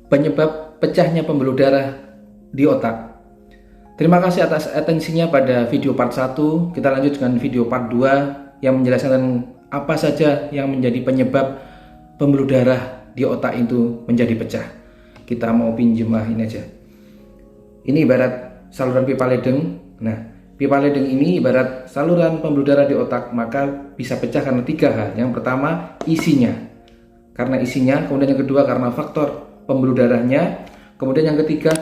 penyebab pecahnya pembuluh darah di otak. Terima kasih atas atensinya pada video part 1. Kita lanjut dengan video part 2 yang menjelaskan apa saja yang menjadi penyebab pembuluh darah di otak itu menjadi pecah. Kita mau pinjem ini aja. Ini ibarat saluran pipa ledeng. Nah, pipa ledeng ini ibarat saluran pembuluh darah di otak, maka bisa pecah karena 3 hal. Yang pertama, isinya. Karena isinya, kemudian yang kedua karena faktor pembuluh darahnya, kemudian yang ketiga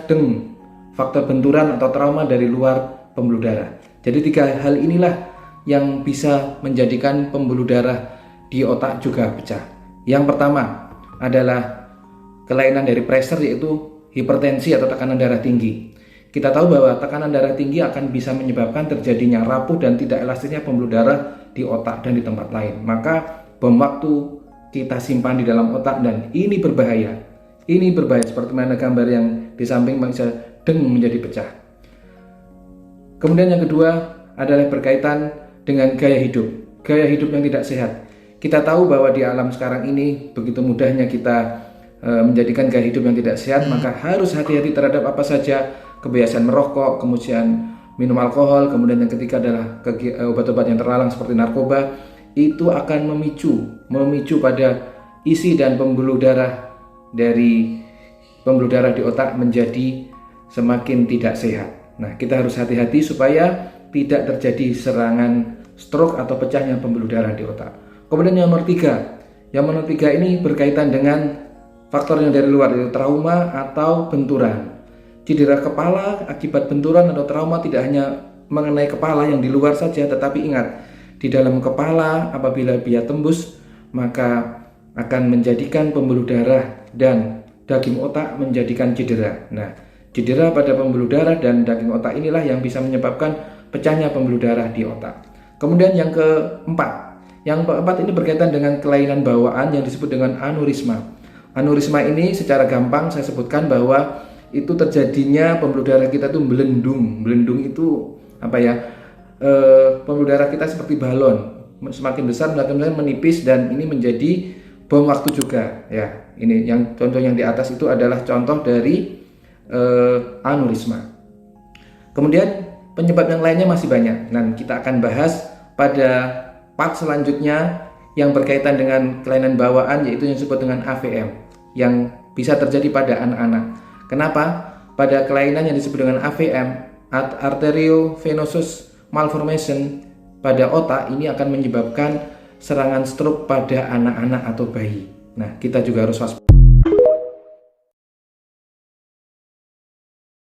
faktor benturan atau trauma dari luar pembuluh darah. Jadi 3 hal inilah yang bisa menjadikan pembuluh darah di otak juga pecah. Yang pertama adalah kelainan dari pressure, yaitu hipertensi atau tekanan darah tinggi. Kita tahu bahwa tekanan darah tinggi akan bisa menyebabkan terjadinya rapuh dan tidak elastisnya pembuluh darah di otak dan di tempat lain. Maka bom waktu kita simpan di dalam otak dan ini berbahaya. Ini berbahaya seperti mana gambar yang di samping bisa menjadi pecah. Kemudian yang kedua adalah berkaitan dengan gaya hidup. Gaya hidup yang tidak sehat. Kita tahu bahwa di alam sekarang ini begitu mudahnya kita menjadikan gaya hidup yang tidak sehat, maka harus hati-hati terhadap apa saja kebiasaan merokok, kemudian minum alkohol, kemudian yang ketiga adalah obat-obat yang terlarang seperti narkoba. Itu akan memicu pada isi dan pembuluh darah dari pembuluh darah di otak menjadi semakin tidak sehat. Nah, kita harus hati-hati supaya tidak terjadi serangan stroke atau pecahnya pembuluh darah di otak. Kemudian yang nomor 3. Yang nomor 3 ini berkaitan dengan faktor yang dari luar, yaitu trauma atau benturan. Cedera kepala akibat benturan atau trauma tidak hanya mengenai kepala yang di luar saja, tetapi ingat, di dalam kepala apabila dia tembus, maka akan menjadikan pembuluh darah dan daging otak menjadikan cedera. Nah, cedera pada pembuluh darah dan daging otak inilah yang bisa menyebabkan pecahnya pembuluh darah di otak. Kemudian yang keempat. Yang keempat ini berkaitan dengan kelainan bawaan yang disebut dengan aneurisma. Aneurisma ini secara gampang saya sebutkan bahwa itu terjadinya pembuluh darah kita itu melendung. Melendung itu apa ya? Pembuluh darah kita seperti balon. Semakin besar semakin menipis dan ini menjadi bom waktu juga ya. Ini yang contoh yang di atas itu adalah contoh dari aneurisma. Kemudian penyebab yang lainnya masih banyak. Dan kita akan bahas pada part selanjutnya yang berkaitan dengan kelainan bawaan, yaitu yang disebut dengan AVM yang bisa terjadi pada anak-anak. Kenapa? Pada kelainan yang disebut dengan AVM, arteriovenous malformation pada otak, ini akan menyebabkan serangan stroke pada anak-anak atau bayi. Nah, kita juga harus waspada.